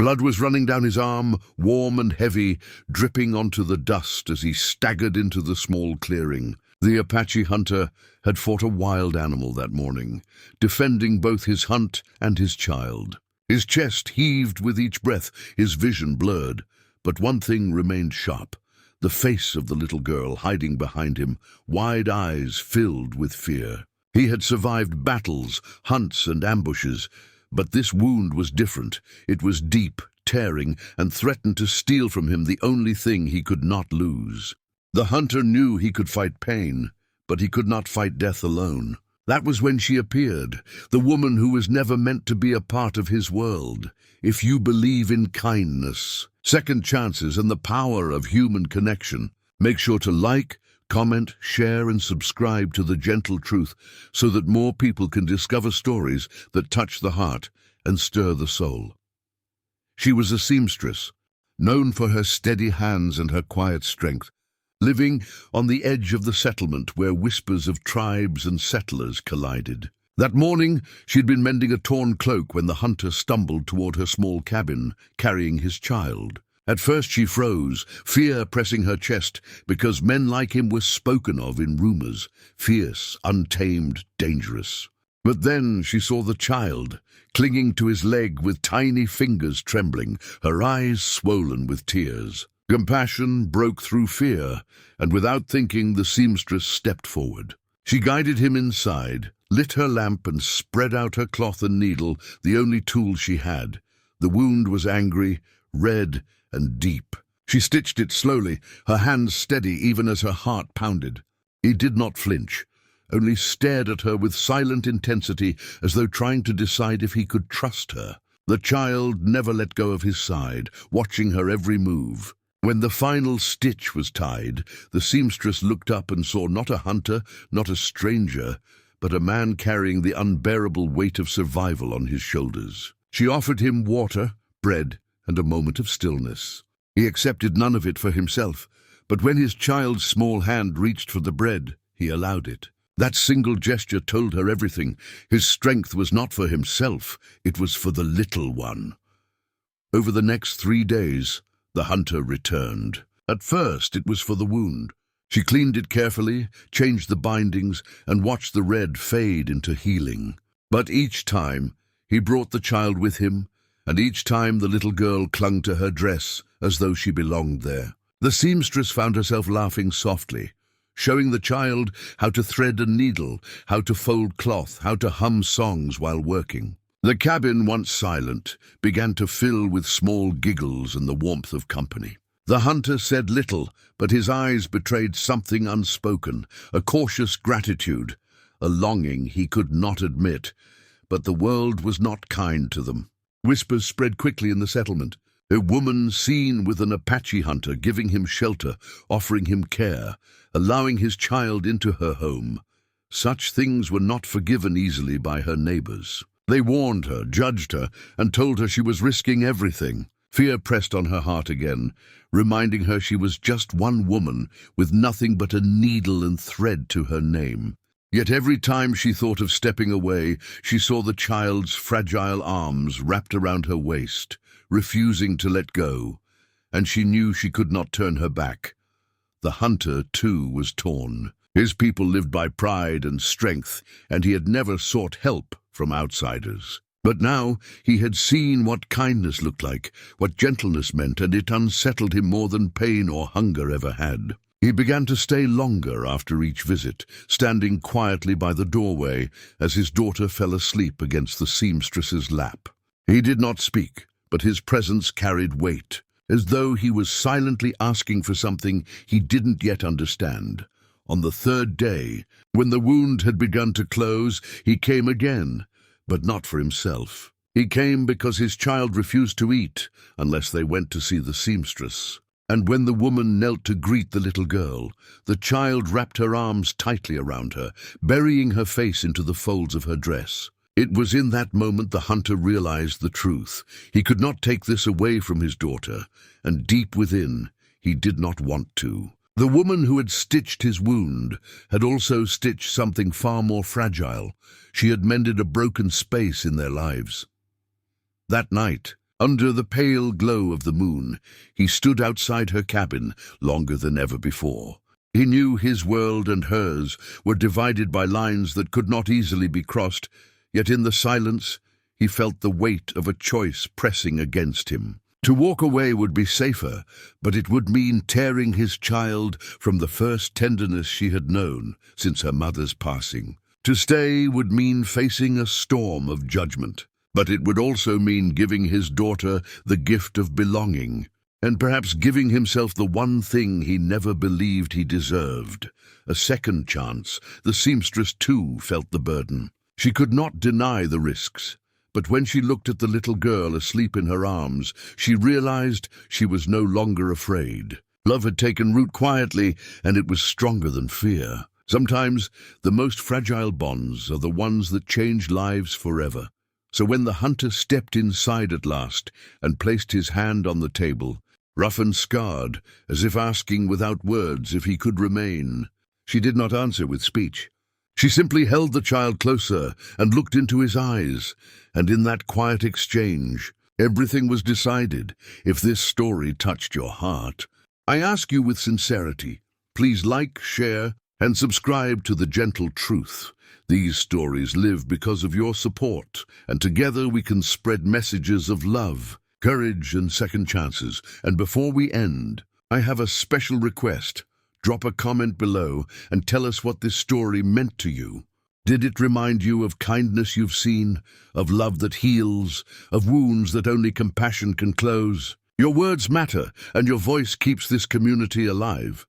Blood was running down his arm, warm and heavy, dripping onto the dust as he staggered into the small clearing. The Apache Hunter had fought a wild animal that morning, defending both his hunt and his child. His chest heaved with each breath, his vision blurred. But one thing remained sharp: the face of the little girl hiding behind him, wide eyes filled with fear. He had survived battles, hunts, and ambushes, but this wound was different. It was deep, tearing, and threatened to steal from him the only thing he could not lose. The hunter knew he could fight pain, but he could not fight death alone. That was when she appeared, the woman who was never meant to be a part of his world. If you believe in kindness, second chances, and the power of human connection, make sure to like, comment, share, and subscribe to The Gentle Truth so that more people can discover stories that touch the heart and stir the soul. She was a seamstress, known for her steady hands and her quiet strength, living on the edge of the settlement where whispers of tribes and settlers collided. That morning, she'd been mending a torn cloak when the hunter stumbled toward her small cabin, carrying his child. At first she froze, fear pressing her chest, because men like him were spoken of in rumors, fierce, untamed, dangerous. But then she saw the child, clinging to his leg with tiny fingers trembling, her eyes swollen with tears. Compassion broke through fear, and without thinking, the seamstress stepped forward. She guided him inside, lit her lamp, and spread out her cloth and needle, the only tool she had. The wound was angry, red, and deep. She stitched it slowly, her hands steady even as her heart pounded. He did not flinch, only stared at her with silent intensity, as though trying to decide if he could trust her. The child never let go of his side, watching her every move. When the final stitch was tied, the seamstress looked up and saw not a hunter, not a stranger, but a man carrying the unbearable weight of survival on his shoulders. She offered him water, bread, and a moment of stillness. He accepted none of it for himself, but when his child's small hand reached for the bread, he allowed it. That single gesture told her everything. His strength was not for himself, it was for the little one. Over the next 3 days, the hunter returned. At first, it was for the wound. She cleaned it carefully, changed the bindings, and watched the red fade into healing. But each time, he brought the child with him, and each time the little girl clung to her dress as though she belonged there. The seamstress found herself laughing softly, showing the child how to thread a needle, how to fold cloth, how to hum songs while working. The cabin, once silent, began to fill with small giggles and the warmth of company. The hunter said little, but his eyes betrayed something unspoken, a cautious gratitude, a longing he could not admit. But the world was not kind to them. Whispers spread quickly in the settlement. A woman seen with an Apache hunter, giving him shelter, offering him care, allowing his child into her home. Such things were not forgiven easily by her neighbors. They warned her, judged her, and told her she was risking everything. Fear pressed on her heart again, reminding her she was just one woman with nothing but a needle and thread to her name. Yet every time she thought of stepping away, she saw the child's fragile arms wrapped around her waist, refusing to let go, and she knew she could not turn her back. The hunter, too, was torn. His people lived by pride and strength, and he had never sought help from outsiders. But now he had seen what kindness looked like, what gentleness meant, and it unsettled him more than pain or hunger ever had. He began to stay longer after each visit, standing quietly by the doorway as his daughter fell asleep against the seamstress's lap. He did not speak, but his presence carried weight, as though he was silently asking for something he didn't yet understand. On the 3rd day, when the wound had begun to close, he came again, but not for himself. He came because his child refused to eat unless they went to see the seamstress. And when the woman knelt to greet the little girl, the child wrapped her arms tightly around her, burying her face into the folds of her dress. It was in that moment the hunter realized the truth. He could not take this away from his daughter, and deep within, he did not want to. The woman who had stitched his wound had also stitched something far more fragile. She had mended a broken space in their lives. That night, Under the pale glow of the moon, he stood outside her cabin longer than ever before. He knew his world and hers were divided by lines that could not easily be crossed, yet in the silence, he felt the weight of a choice pressing against him. To walk away would be safer, but it would mean tearing his child from the first tenderness she had known since her mother's passing. To stay would mean facing a storm of judgment, but it would also mean giving his daughter the gift of belonging, and perhaps giving himself the one thing he never believed he deserved, a second chance. The seamstress too felt the burden. She could not deny the risks, but when she looked at the little girl asleep in her arms, she realized she was no longer afraid. Love had taken root quietly, and it was stronger than fear. Sometimes the most fragile bonds are the ones that change lives forever. So when the hunter stepped inside at last and placed his hand on the table, rough and scarred, as if asking without words if he could remain, she did not answer with speech. She simply held the child closer and looked into his eyes, and in that quiet exchange, everything was decided. If this story touched your heart, I ask you with sincerity, please like, share, and subscribe to The Gentle Truth. These stories live because of your support, and together we can spread messages of love, courage, and second chances. And before we end, I have a special request. Drop a comment below and tell us what this story meant to you. Did it remind you of kindness you've seen, of love that heals, of wounds that only compassion can close? Your words matter, and your voice keeps this community alive.